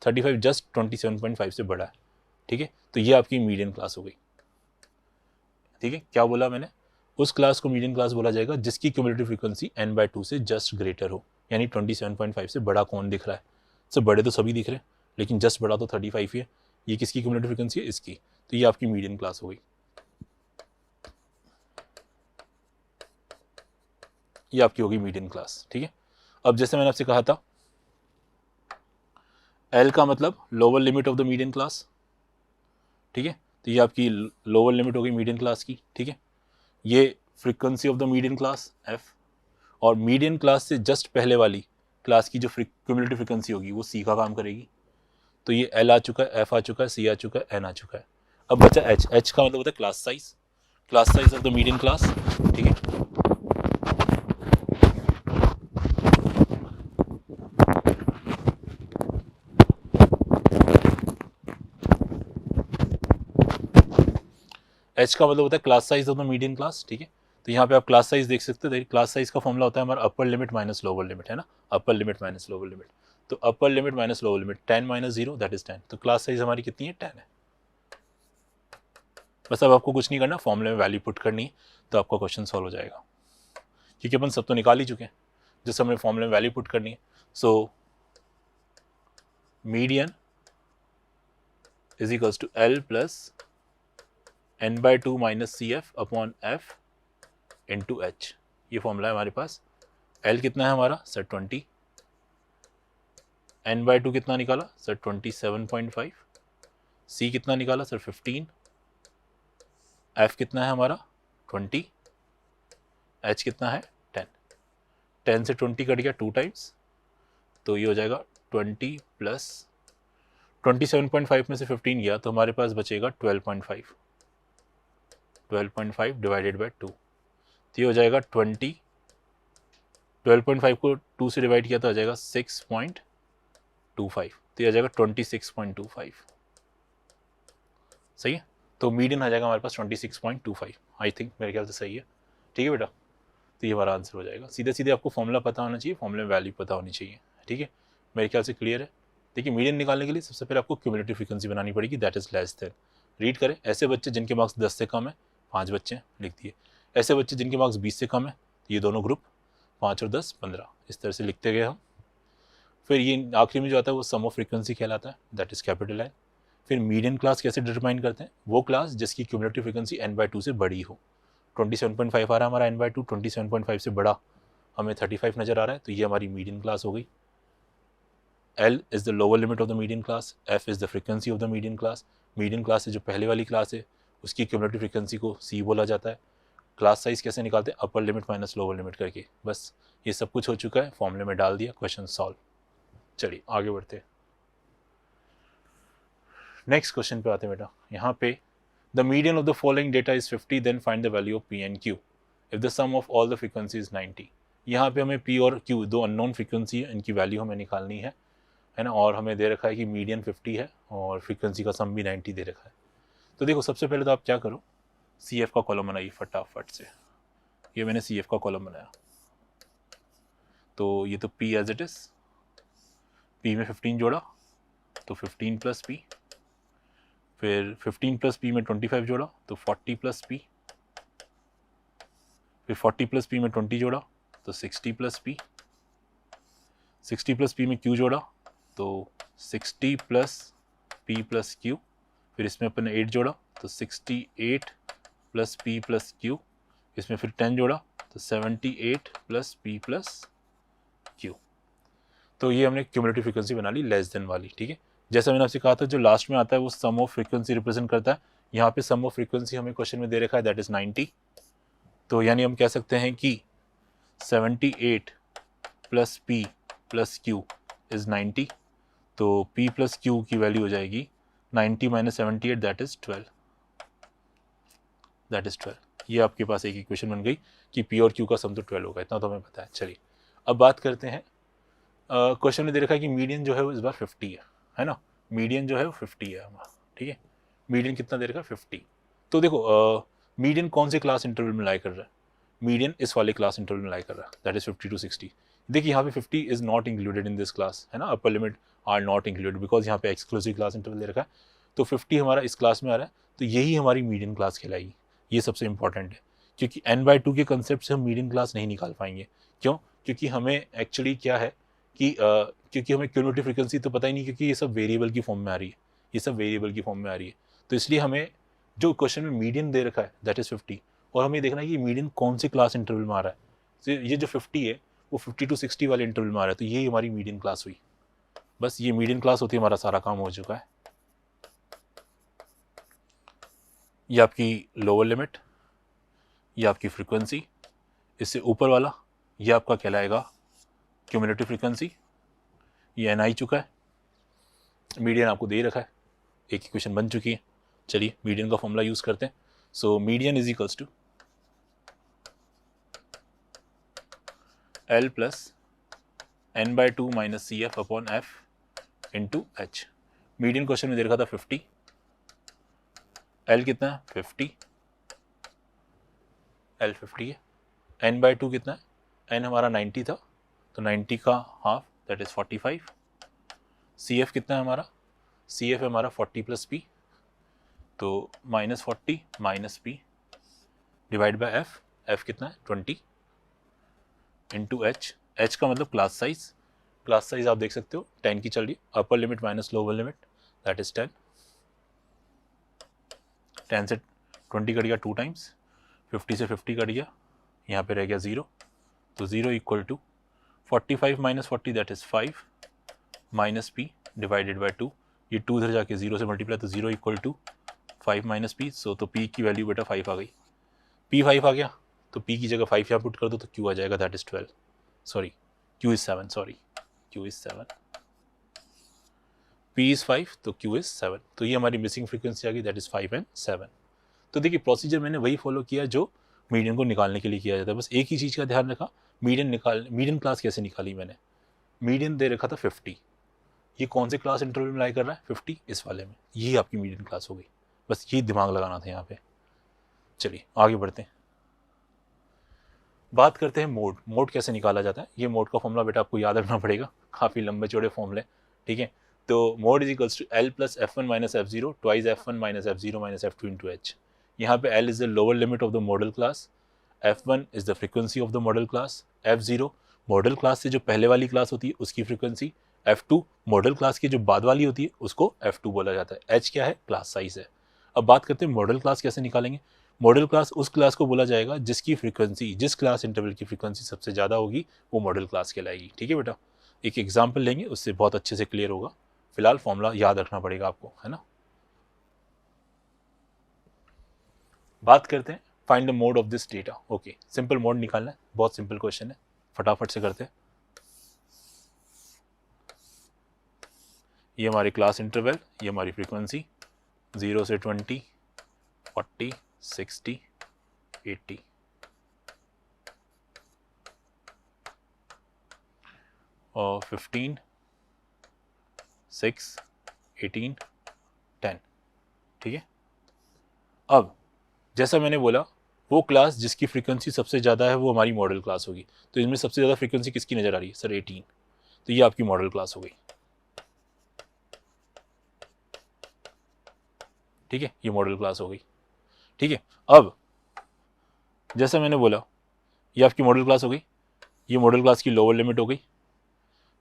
35 जस्ट 27.5 से बड़ा है। ठीक है, तो ये आपकी मीडियन क्लास हो गई। ठीक है, क्या बोला मैंने? उस क्लास को मीडियन क्लास बोला जाएगा जिसकी क्यूमुलेटिव फ्रीक्वेंसी n/2 से जस्ट ग्रेटर हो, यानी 27.5 से बड़ा कौन दिख रहा है? सब बड़े तो सभी दिख रहे हैं लेकिन जस्ट बड़ा तो 35 ही है। ये किसकी क्यूमुलेटिव फ्रीक्वेंसी है? इसकी। तो ये आपकी मीडियन क्लास हो गई। ये आपकी होगी मीडियन क्लास। ठीक है, अब जैसे मैंने आपसे कहा था L का मतलब lower limit of the median class. ठीक है, तो ये आपकी लोअर लिमिट हो गई मीडियन क्लास की। ठीक है, ये frequency of the median class F, और मीडियन क्लास से जस्ट पहले वाली क्लास की जो क्यूमुलेटिव फ्रीक्वेंसी होगी वो C का काम करेगी। तो ये L आ चुका है, F आ चुका है, C आ चुका है, N आ चुका है। अब बचा H। H का मतलब होता है class size, class size of the median class. ठीक है, H का मतलब होता है class size of the median class. ठीक है, तो यहाँ पे आप क्लास साइज देख सकते हो। क्लास साइज का फॉर्मूला होता है हमारा upper limit minus lower limit, है ना। Upper limit minus lower limit, तो upper limit minus lower limit 10 minus 0 that is 10। तो क्लास साइज हमारी कितनी है? 10 है। बस अब आपको कुछ नहीं करना, फॉर्मूले में वैल्यू पुट करनी है तो आपका क्वेश्चन सॉल्व हो जाएगा, क्योंकि अपन सब तो निकाल ही चुके हैं जिस हमें फॉर्मूले में वैल्यू पुट करनी है। So median is equals to L plus n/2 minus CF upon F into H। ये फॉर्मूला है हमारे पास। L कितना है हमारा? सर 20, n/2 कितना निकाला सर 27.5, c कितना निकाला सर 15, f कितना है हमारा 20, h कितना है 10, 10 से 20 कट गया 2 टाइम्स, तो ये हो जाएगा 20 प्लस 27.5 में से 15 गया तो हमारे पास बचेगा 12.5, 12.5 डिवाइडेड बाय 2, तो ये हो जाएगा 12.5 को 2 से डिवाइड किया तो आ जाएगा 6.25, तो ये आ जाएगा 26.25, सही है। तो मीडियन आ जाएगा हमारे पास 26.25, आई थिंक मेरे ख्याल से सही है, ठीक है बेटा। तो ये हमारा आंसर हो जाएगा। सीधे सीधे आपको फॉर्मूला पता होना चाहिए, फॉर्मूले में वैल्यू पता होनी चाहिए, ठीक है, मेरे ख्याल से क्लियर है। देखिए मीडियन निकालने के लिए सबसे पहले आपको क्यूमुलेटिव फ्रीक्वेंसी बनानी पड़ेगी, that is less than. Read करें, ऐसे बच्चे जिनके मार्क्स 10 से कम है 5 बच्चे लिख दिए, ऐसे बच्चे जिनके मार्क्स 20 से कम है ये दोनों ग्रुप 5 और 10 15, इस तरह से लिखते गए हम। फिर ये आखिरी में जो आता है वो सम ऑफ फ्रीक्वेंसी कहलाता है, दैट इज कैपिटल एन। फिर मीडियन क्लास कैसे डिटरमाइन करते हैं, वो क्लास जिसकी क्यूमुलेटिव फ्रीक्वेंसी n/2 से बड़ी हो। 27.5 आ रहा है हमारा n/2, 27.5 से बड़ा हमें 35 नज़र आ रहा है, तो ये हमारी मीडियन क्लास हो गई। L is the lower limit of the median class, F is the frequency of the median class. Median class से जो पहले वाली क्लास है उसकी क्यूमुलेटिव फ्रीक्वेंसी को C बोला जाता है। क्लास साइज कैसे निकालते हैं, अपर लिमिट माइनस लोअर लिमिट करके। बस ये सब कुछ हो चुका है, फॉर्मूले में डाल दिया, क्वेश्चन सॉल्व। चलिए आगे बढ़ते हैं, नेक्स्ट क्वेश्चन पे आते हैं बेटा। यहाँ पे the median of the following data is 50, then find the value of P and Q if the sum of all the frequency is 90। यहाँ पे हमें P और Q दो अननोन फ्रीक्वेंसी है, इनकी वैल्यू हमें निकालनी है ना, और हमें दे रखा है कि मीडियन 50 है और फ्रीक्वेंसी का सम भी 90 दे रखा है। तो देखो सबसे पहले तो आप क्या करो, CF का कॉलम बनाइए फटाफट से। ये मैंने CF का कॉलम बनाया, तो ये तो P as it is, P में 15 जोड़ा तो 15 प्लस P, फिर 15 प्लस P में 25 जोड़ा तो 40 प्लस P, फिर 40 प्लस P में 20 जोड़ा तो 60 प्लस P, 60 प्लस P में Q जोड़ा तो 60 प्लस P प्लस Q, फिर इसमें अपन ने 8 जोड़ा तो 68 प्लस P प्लस Q, इसमें फिर 10 जोड़ा तो 78 प्लस P प्लस Q। तो ये हमने क्यूमुलेटिव फ्रीक्वेंसी बना ली लेस देन वाली, ठीक है। जैसा मैंने आपसे कहा था जो लास्ट में आता है वो सम ऑफ फ्रीक्वेंसी रिप्रेजेंट करता है। यहाँ पे सम ऑफ फ्रीक्वेंसी हमें क्वेश्चन में दे रखा है, दैट इज 90। तो यानी हम कह सकते हैं कि 78 plus P plus Q is 90, तो P प्लस Q की वैल्यू हो जाएगी 90 minus 78, that is 12, that is 12। ये आपके पास एक इक्वेशन बन गई कि P और Q का सम तो 12 होगा, इतना तो हमें पता है। चलिए अब बात करते हैं, क्वेश्चन में दे रखा है कि मीडियन जो है वो इस बार 50 है ना, मीडियन जो है वो 50 है हमारा, ठीक है। मीडियन कितना दे रखा है 50। तो देखो मीडियन कौन से क्लास इंटरवल में लाई कर रहा है, मीडियन इस वाले क्लास इंटरवल में लाई कर रहा है, दैट इज 50 to 60। देखिए यहाँ पे 50 is not included in this class, है ना, upper limit are not included because यहाँ पे एक्सक्लूसिव क्लास इंटरवल दे रखा है। तो 50 हमारा इस क्लास में आ रहा है, तो यही हमारी मीडियन क्लास कहलाएगी। ये सबसे इंपॉर्टेंट है, क्योंकि n/2 के कंसेप्ट से हम मीडियन क्लास नहीं निकाल पाएंगे। क्यों, क्योंकि हमें एक्चुअली क्या है कि क्योंकि हमें क्यूमुलेटिव फ्रीक्वेंसी तो पता ही नहीं, क्योंकि ये सब वेरिएबल की फॉर्म में आ रही है, ये सब वेरिएबल की फॉर्म में आ रही है। तो इसलिए हमें जो क्वेश्चन में मीडियन दे रखा है दैट इज 50, और हमें देखना है कि मीडियन कौन से क्लास इंटरवल में आ रहा है। तो ये जो 50 है वो 50 to 60 वाले इंटरवल में आ रहा है, तो ये हमारी मीडियन क्लास हुई। बस ये मीडियन क्लास होती है, हमारा सारा काम हो चुका है। ये आपकी लोअर लिमिट, ये आपकी फ्रीक्वेंसी, इससे ऊपर वाला ये आपका कहलाएगा क्यूमुलेटिव फ्रीक्वेंसी, ये n आई चुका है, मीडियन आपको दे रखा है, एक इक्वेशन बन चुकी है। चलिए मीडियन का फॉर्मूला यूज करते हैं। So median is equals to L plus n/2 minus CF upon F into H। Median question में दे रखा था 50, L कितना है 50, L 50 है, n/2 कितना है, n हमारा 90 था तो 90 का हाफ दैट इज 45, CF कितना है हमारा, CF है हमारा 40 प्लस P, तो -40 minus P divide by F, F कितना है 20 इंटू H, H का मतलब क्लास साइज, क्लास साइज आप देख सकते हो 10 की चल रही है, अपर limit minus lower limit that is 10, 10 से 20 कट गया 2 टाइम्स, 50 से 50 कट गया, यहाँ पे रह गया 0, तो 0 equal to 45 minus 40 that is 5 minus P divided by 2, ये 2 इधर जाके 0 से मल्टीप्लाई तो 0 इक्वल टू 5 माइनस पी, सो तो पी की वैल्यू बेटा 5 आ गई, पी 5 आ गया तो पी की जगह 5 यहाँ पुट कर दो तो क्यू आ जाएगा, that is 12, sorry Q is 7, sorry Q is 7, P is 5 तो क्यू इज 7, तो ये हमारी मिसिंग फ्रीक्वेंसी आ गई, दैट इज 5 एंड 7। तो देखिए प्रोसीजर मैंने वही फॉलो किया जो मीडियन को निकालने के लिए किया जाता है, बस एक ही चीज़ का ध्यान रखा, मीडियन क्लास कैसे निकाली मैंने, मीडियन दे रखा था 50, ये कौन से क्लास इंटरवल में लाई कर रहा है 50, इस वाले में, यही आपकी मीडियन क्लास हो गई, बस ये दिमाग लगाना था यहाँ पे। चलिए आगे बढ़ते हैं, बात करते हैं मोड, मोड कैसे निकाला जाता है। ये मोड का फॉर्मूला बेटा आपको याद रखना पड़ेगा, काफ़ी लंबे चौड़े फॉर्मूले, ठीक है। तो mode is equals to L plus F one minus F zero twice F one minus F zero minus F two into H. यहाँ पे L is the lower limit of the modal class, F one is the frequency of the modal class, F zero modal class से जो पहले वाली class होती है उसकी frequency, F two modal class की जो बाद वाली होती है उसको एफ टू बोला जाता है, एच क्या है क्लास साइज है। अब बात करते हैं मॉडल क्लास कैसे निकालेंगे। मॉडल क्लास उस क्लास को बोला जाएगा जिसकी फ्रीक्वेंसी, जिस क्लास इंटरवल की फ्रीक्वेंसी सबसे ज़्यादा होगी वो मॉडल क्लास कहलाएगी, ठीक है बेटा। एक एग्जांपल लेंगे उससे बहुत अच्छे से क्लियर होगा, फिलहाल फॉर्मूला याद रखना पड़ेगा आपको, है ना। बात करते हैं find the mode of this data. Okay, simple mode निकालना है, बहुत सिंपल क्वेश्चन है, फटाफट से करते हैं। ये हमारी क्लास इंटरवल, ये हमारी फ्रीक्वेंसी 0 से 20, 40, 60, 80, और 15, 6, 18, 10, ठीक है। अब जैसा मैंने बोला वो क्लास जिसकी फ्रीक्वेंसी सबसे ज़्यादा है वो हमारी मॉडल क्लास होगी, तो इसमें सबसे ज़्यादा फ्रीक्वेंसी किसकी नज़र आ रही है सर 18, तो ये आपकी मॉडल क्लास हो गई, ठीक है, ये मॉडल क्लास हो गई, ठीक है। अब जैसा मैंने बोला ये आपकी मॉडल क्लास हो गई, ये मॉडल क्लास की लोअर लिमिट हो गई,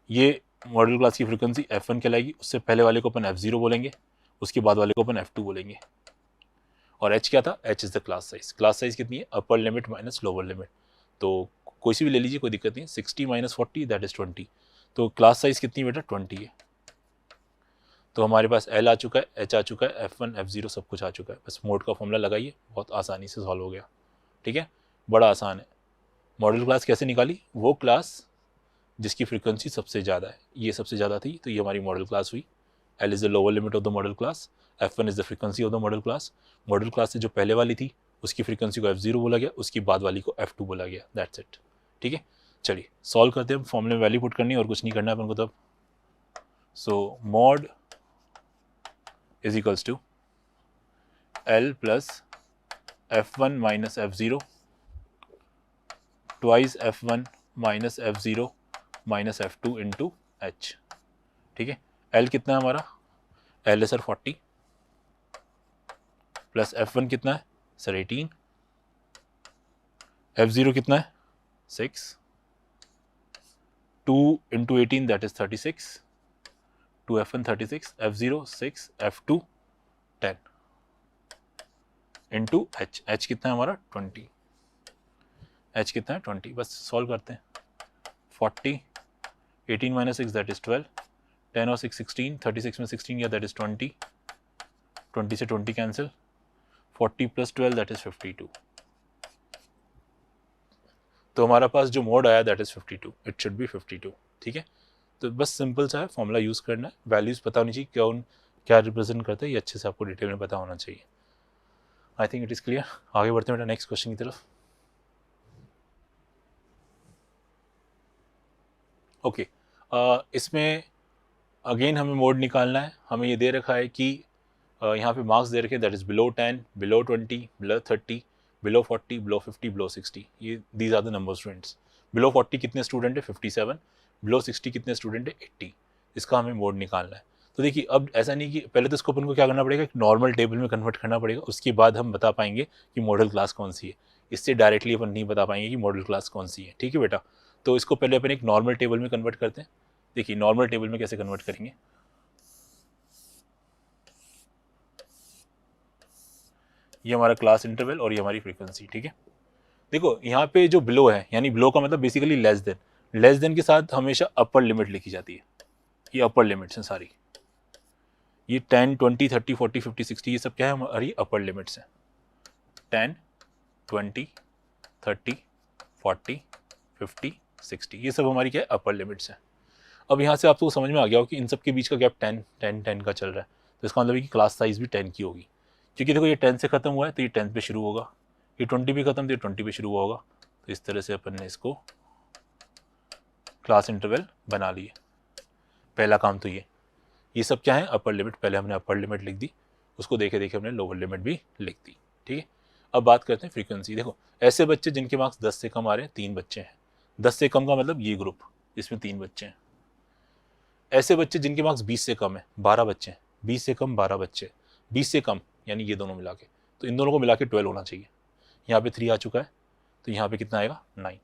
ये मॉडल क्लास की फ्रीक्वेंसी f1 कहलाएगी, उससे पहले वाले को अपन f0 बोलेंगे, उसके बाद वाले को अपन f2 बोलेंगे, और h क्या था, h is the class size, class size कितनी है अपर लिमिट माइनस लोअर लिमिट, तो कोई सी भी ले लीजिए कोई दिक्कत नहीं, 60 माइनस 40 दैट इज 20, तो क्लास साइज कितनी बेटा 20 है। तो हमारे पास L आ चुका है, H आ चुका है, F1 F0 सब कुछ आ चुका है, बस मोड का फॉर्मूला लगाइए, बहुत आसानी से सॉल्व हो गया, ठीक है, बड़ा आसान है। मॉडल क्लास कैसे निकाली, वो क्लास जिसकी फ्रीक्वेंसी सबसे ज़्यादा है, ये सबसे ज़्यादा थी तो ये हमारी मॉडल क्लास हुई। L is the lower limit of the modal class, F1 is the frequency of the modal class, model class से जो पहले वाली थी उसकी फ्रीक्वेंसी को F0 बोला गया, उसकी बाद वाली को F2 बोला गया, दैट्स इट, ठीक है। चलिए सॉल्व करते हैं, फॉर्मूले में वैल्यू पुट करनी है और कुछ नहीं करना है अपन को तब। So mode is equals to L plus F1 minus F0 twice F1 minus F0 minus F2 into H, ठीक है। L कितना है हमारा, L है सर 40 प्लस F1 कितना है सर 18, F0 कितना है 6, 2 into 18 that is 36, 2 F1 36, F0 6, F2 10 into H, H कितना है हमारा 20, एच कितना है 20, बस सॉल्व करते हैं। 40 18 माइनस 6 दैट इज 12, 10 और 6 16, 36 में 16 गया दैट इज 20, 20 से 20 कैंसिल, 40 प्लस 12 दैट इज 52, तो हमारा पास जो मोड आया that is 52, it should be 52, ठीक है। तो बस सिंपल सा है, फॉर्मूला यूज़ करना है, वैल्यूज़ पता होनी चाहिए कौन क्या रिप्रेजेंट करता है, ये अच्छे से आपको डिटेल में पता होना चाहिए। I think it is clear, आगे बढ़ते हैं बेटा नेक्स्ट क्वेश्चन की तरफ। ओके, इसमें अगेन हमें मोड निकालना है, हमें ये दे रखा है कि यहाँ पे मार्क्स दे रखे that is below 10, below 20, below 30, below 40, below 50, below 60, ये these are the number students. Below 40 कितने स्टूडेंट है 57, बिलो 60 कितने स्टूडेंट है 80, इसका हमें मोड निकालना है। तो देखिए अब ऐसा नहीं कि पहले तो इसको अपन को क्या करना पड़ेगा, एक नॉर्मल टेबल में कन्वर्ट करना पड़ेगा, उसके बाद हम बता पाएंगे कि मॉडल क्लास कौन सी है, इससे डायरेक्टली अपन नहीं बता पाएंगे कि मॉडल क्लास कौन सी है, ठीक है बेटा। तो इसको पहले अपन एक नॉर्मल टेबल में कन्वर्ट करते हैं। देखिए नॉर्मल टेबल में कैसे कन्वर्ट करेंगे, ये हमारा क्लास इंटरवल और ये हमारी फ्रीक्वेंसी, ठीक है। देखो यहाँ पे जो बिलो है, यानी बिलो का मतलब बेसिकली लेस देन के साथ हमेशा अपर लिमिट लिखी जाती है, ये अपर लिमिट्स हैं सारी। ये 10, 20, 30, 40, 50, 60 ये सब क्या है, हमारी अपर लिमिट्स हैं। 10, 20, 30, 40, 50, 60 ये सब हमारी क्या है, अपर लिमिट्स हैं। अब यहाँ से आपको समझ में आ गया हो कि इन सब के बीच का गैप 10, 10, 10 का चल रहा है, तो इसका मतलब है कि क्लास साइज भी 10 की होगी। क्योंकि देखो ये 10 से खत्म हुआ है तो ये 10 पे शुरू होगा, ये 20 भी खत्म तो ये 20 पे शुरू हुआ होगा। तो इस तरह से अपन ने इसको क्लास इंटरवल बना लिए। पहला काम तो ये सब क्या है, अपर लिमिट। पहले हमने अपर लिमिट लिख दी, उसको देखे देखे हमने लोअर लिमिट भी लिख दी। ठीक है, अब बात करते हैं फ्रीक्वेंसी। देखो ऐसे बच्चे जिनके मार्क्स 10 से कम आ रहे हैं, 3 बच्चे हैं। 10 से कम का मतलब ये ग्रुप, इसमें 3 बच्चे हैं। ऐसे बच्चे जिनके मार्क्स 20 से कम है, 12 बच्चे हैं। 20 से कम 12 बच्चे, 20 से कम यानी ये दोनों मिला के, तो इन दोनों को मिला के 12 होना चाहिए। यहाँ पे 3 आ चुका है, तो यहाँ पे कितना आएगा, 9।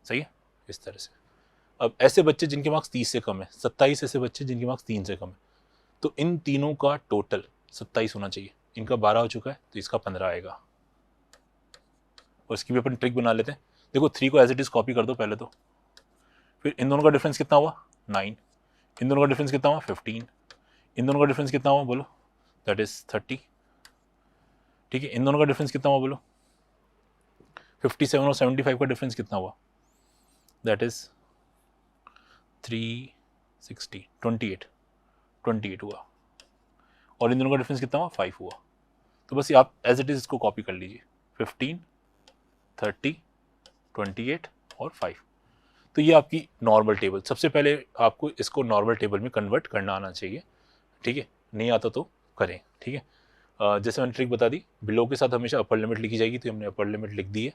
सही है, इस तरह से। अब ऐसे बच्चे जिनके मार्क्स 30 से कम है, 27 ऐसे बच्चे जिनके मार्क्स 3 से कम है, तो इन तीनों का टोटल 27 होना चाहिए। इनका 12 हो चुका है तो इसका 15 आएगा। और इसकी भी अपन ट्रिक बना लेते हैं। देखो 3 को एज इट इज कॉपी कर दो पहले तो, फिर इन दोनों का डिफरेंस कितना हुआ, 9। इन दोनों का डिफरेंस कितना हुआ, 15। इन दोनों का डिफरेंस कितना हुआ बोलो, दैट इज 30। ठीक है, इन दोनों का डिफरेंस कितना हुआ बोलो, 57 और 75 का डिफरेंस कितना हुआ, दैट इज 360, 28 हुआ। और इन दोनों का डिफरेंस कितना हुआ, 5 हुआ। तो बस ये आप एज इट इज इसको कॉपी कर लीजिए, 15, 30, 28 और 5। तो ये आपकी नॉर्मल टेबल। सबसे पहले आपको इसको नॉर्मल टेबल में कन्वर्ट करना आना चाहिए। ठीक है, नहीं आता तो करें। ठीक है, जैसे मैंने ट्रिक बता दी, बिलो के साथ हमेशा अपर लिमिट लिखी जाएगी, तो हमने अपर लिमिट लिख दी है।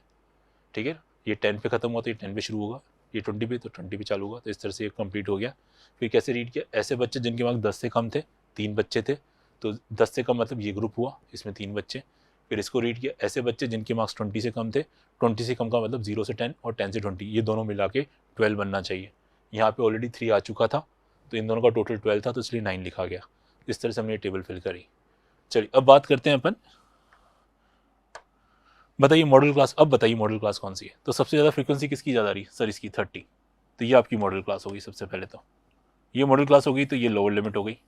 ठीक है, ये 10 पे खत्म हुआ तो ये 10 पे शुरू होगा, ये 20 पे तो 20 पे चालू होगा। तो इस तरह से ये कंप्लीट हो गया। फिर कैसे रीड किया, ऐसे बच्चे जिनके मार्क्स 10 से कम थे, 3 बच्चे थे, तो 10 से कम मतलब ये ग्रुप हुआ, इसमें 3 बच्चे। फिर इसको रीड किया, ऐसे बच्चे जिनके मार्क्स 20 से कम थे, 20 से कम का मतलब 0 से 10 और 10 से 20, ये दोनों मिला के 12 बनना चाहिए। यहाँ पे ऑलरेडी 3 आ चुका था, तो इन दोनों का टोटल 12 था, तो इसलिए 9 लिखा गया। इस तरह से हमने ये टेबल फिल करी। चलिए अब बात करते हैं अपन, बताइए मॉडल क्लास। अब बताइए मॉडल क्लास कौन सी है। तो सबसे ज़्यादा फ्रीक्वेंसी किसकी ज़्यादा आ रही है, सर इसकी 30। तो ये आपकी मॉडल क्लास होगी। सबसे पहले तो ये मॉडल क्लास होगी, तो ये लोअर लिमिट हो गई,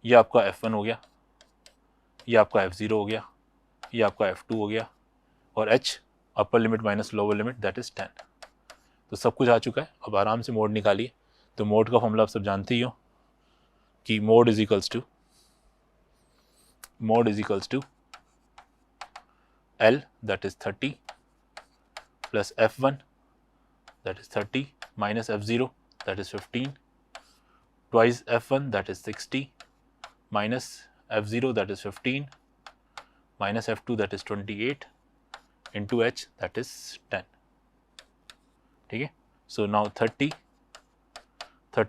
ये आपका F1 हो गया, ये आपका F0 हो गया, ये आपका F2 हो गया, और H upper limit minus lower limit that is 10। तो सब कुछ आ चुका है। अब आराम से मोड निकालिए। तो मोड का फॉर्मूला आप सब जानते ही हो कि mode is equals to L that is 30 plus F1 that is 30 minus F0 that is 15 twice F1 that is 60 minus F0 that is 15 minus F2 that is 28 into H that is 10. ठीक है, so now 30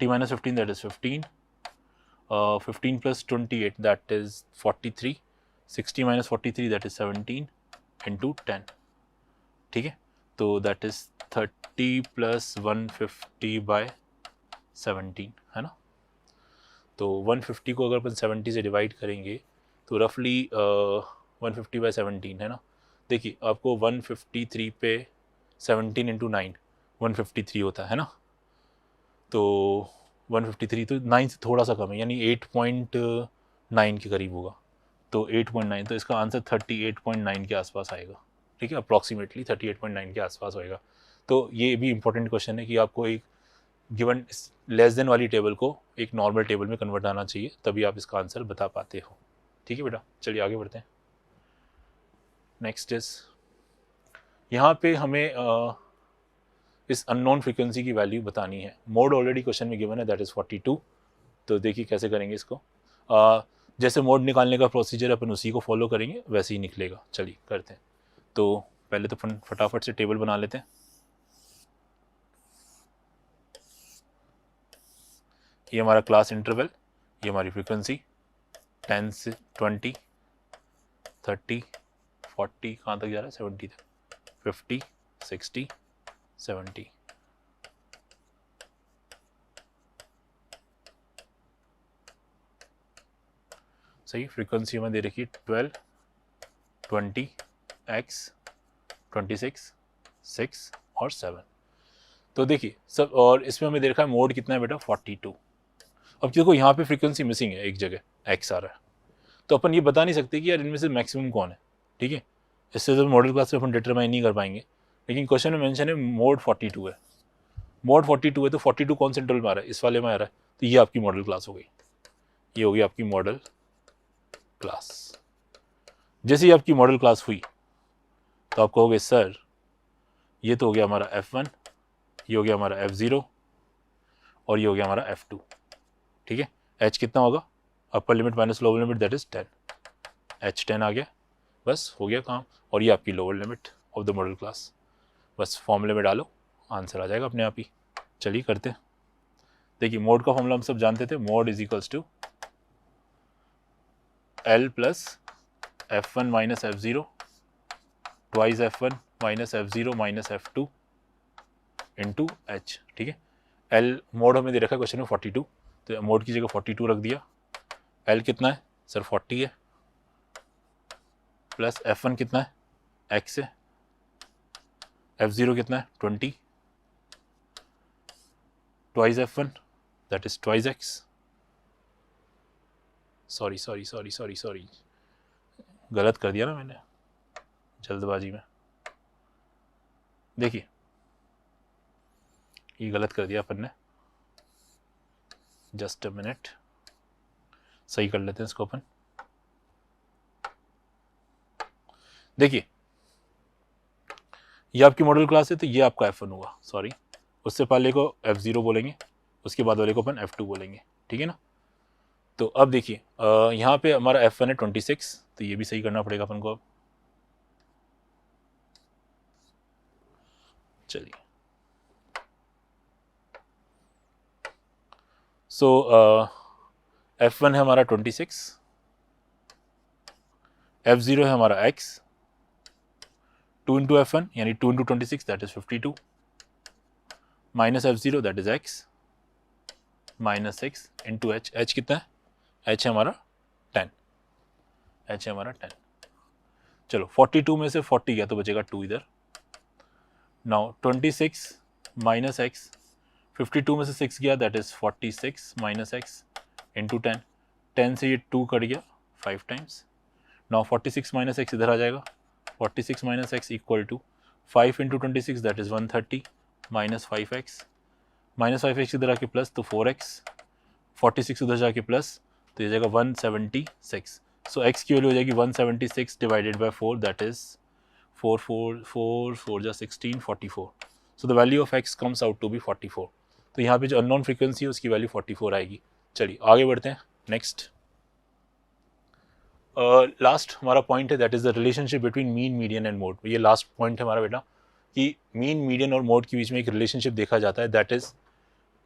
minus 15 that is 15, 15 plus 28 that is 43, 60 minus 43 that is 17 into 10. ठीक है, तो that is 30 plus 150 bye 17 है ना। तो 150 को अगर अपन 70 से डिवाइड करेंगे तो रफली 150 बाय 17 है ना। देखिए आपको 153 पे 17 इंटू 9 153 होता है ना। तो 153 तो 9 से थोड़ा सा कम है, यानी 8.9 के करीब होगा। तो 8.9, तो इसका आंसर 38.9 के आसपास आएगा। ठीक है, अप्रॉक्सीमेटली 38.9 के आसपास होएगा। तो ये भी इंपॉर्टेंट क्वेश्चन है कि आपको एक गिवन लेस देन वाली टेबल को एक नॉर्मल टेबल में कन्वर्ट आना चाहिए, तभी आप इसका आंसर बता पाते हो। ठीक है बेटा, चलिए आगे बढ़ते हैं। नेक्स्ट इज, यहाँ पे हमें इस अननोन फ्रीक्वेंसी की वैल्यू बतानी है। मोड ऑलरेडी क्वेश्चन में गिवन है, दैट इज 42। तो देखिए कैसे करेंगे इसको। जैसे मोड निकालने का प्रोसीजर अपन उसी को फॉलो करेंगे, वैसे ही निकलेगा। चलिए करते हैं। तो पहले तो फटाफट से टेबल बना लेते हैं। ये हमारा क्लास इंटरवल, ये हमारी फ्रीक्वेंसी 10 से 20, 30, 40, कहाँ तक जा रहा है, 70 तक, 50, 60, 70। सही, फ्रीक्वेंसी हमें दे रखी है 12, 20, X, 26, 6 और 7। तो देखिए सब, और इसमें हमें दे रखा है मोड कितना है बेटा 42। अब देखो यहाँ पे फ्रीक्वेंसी मिसिंग है, एक जगह एक्स आ रहा है, तो अपन ये बता नहीं सकते कि यार इनमें से मैक्सिमम कौन है, ठीक है। इससे तो मॉडल क्लास में अपन डिटरमाइन नहीं कर पाएंगे, लेकिन क्वेश्चन में मेंशन है मोड 42 है, मोड 42 है, तो 42 कौन से इंटरवल में आ रहा है, इस वाले में आ रहा है, तो ये आपकी मॉडल क्लास हो गई, ये होगी आपकी मॉडल क्लास। जैसे ही आपकी मॉडल क्लास हुई तो आप कहोगे सर ये तो हो गया हमारा F1, ये हो गया हमारा F0 और ये हो गया हमारा F2, ठीक है। H कितना होगा, अपर limit minus lower limit that is 10, H 10 आ गया, बस हो गया काम। और ये आपकी lower limit of the modal class, बस फॉर्मूले में डालो आंसर आ जाएगा अपने आप ही। चलिए करते हैं। देखिए मोड का फॉर्मूला हम सब जानते थे, mode is equals to L plus F1 minus F0 twice F1 minus F0 minus F2 into H, ठीक है। L मोड हमें दे रखा है क्वेश्चन में 42, तो मोड की जगह 42 रख दिया। L कितना है सर 40 है, प्लस F1 कितना है X है, F0 कितना है 20 twice F1 that is twice X, sorry गलत कर दिया ना मैंने जल्दबाजी में, देखिए ये गलत कर दिया अपन ने, जस्ट अ मिनट सही कर लेते हैं इसको अपन। देखिए ये आपकी मॉडल क्लास है, तो ये आपका F1 हुआ, सॉरी उससे पहले को F0 बोलेंगे, उसके बाद वाले को अपन F2 बोलेंगे, ठीक है ना। तो अब देखिए यहाँ पे हमारा F1 है 26, तो ये भी सही करना पड़ेगा अपन को अब। चलिए सो F1 है हमारा 26, F0 है हमारा X, 2 इंटू F1 यानी 2 into 26 that is 52, minus F0 that is X minus 6 into H, H कितना है, H है हमारा 10, H है हमारा 10। चलो 42 में से 40 गया तो बचेगा 2 इधर। नाउ 26 माइनस X, 52 में से 6 गया that is 46 minus X into 10, 10 से ये 2 कट गया 5 टाइम्स। नाउ 46 माइनस X इधर आ जाएगा, 46 minus X equal to 5 into 26 that is 130 minus 5X, minus 5X इधर आके प्लस तो 4X, 46 उधर जाके प्लस तो ये जाएगा 176। सो X की वैल्यू हो जाएगी 176 डिवाइडेड बाय 4 दैट इज 4 जा 16 44। So the value of X comes out to be 44। तो यहाँ पे जो अननोन फ्रीक्वेंसी है उसकी वैल्यू 44 आएगी। चलिए आगे बढ़ते हैं नेक्स्ट। लास्ट हमारा पॉइंट है that is the relationship between mean median and mode. ये लास्ट पॉइंट है हमारा बेटा कि मीन मीडियन और मोड के बीच में एक रिलेशनशिप देखा जाता है that is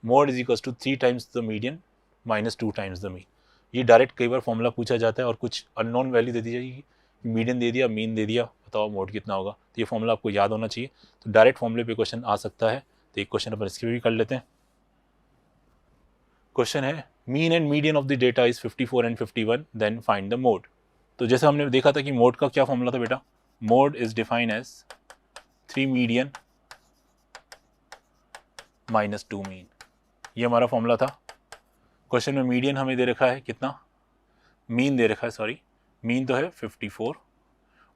mode is equals to 3 times the median minus 2 times the mean. ये डायरेक्ट कई बार फॉर्मूला पूछा जाता है और कुछ अननोन वैल्यू दे दी जाएगी, मीडियन दे दिया मीन दे दिया, बताओ मोड कितना होगा। तो ये फॉर्मूला आपको याद होना चाहिए, तो डायरेक्ट फॉर्मूले पे क्वेश्चन आ सकता है। तो एक क्वेश्चन अपन इसके भी कर लेते हैं। क्वेश्चन है mean and median of the data is 54 and 51 then find the mode. तो जैसे हमने देखा था कि मोड का क्या फॉर्मूला था बेटा, mode is define as 3 median minus 2 mean, ये हमारा फॉर्मूला था। क्वेश्चन में मीडियन हमें दे रखा है कितना, मीन दे रखा है, सॉरी मीन तो है 54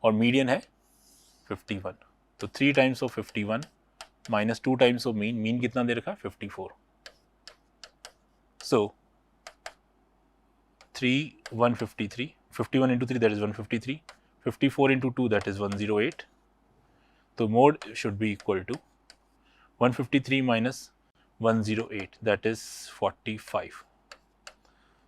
और मीडियन है 51, तो 3 times of 51 minus 2 times of mean, mean कितना दे रखा है 54। सो 153, 51 into 3 that is 153, 54 into 2 that is 108. तो mode should be equal to 153 minus 108 that is 45.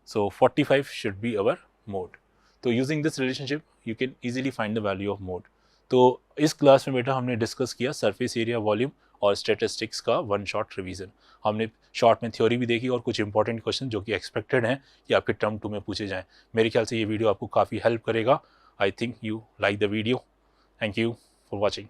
So 45 should be our mode. तो using this relationship you can easily find the value of mode. तो इस class में बेटा हमने discuss किया surface area, volume और statistics का वन शॉट रिवीजन। हमने शॉर्ट में थ्योरी भी देखी और कुछ इंपॉर्टेंट क्वेश्चन जो कि एक्सपेक्टेड हैं कि आपके टर्म 2 में पूछे जाएं। मेरे ख्याल से ये वीडियो आपको काफ़ी हेल्प करेगा। I think you like the video. Thank you for watching.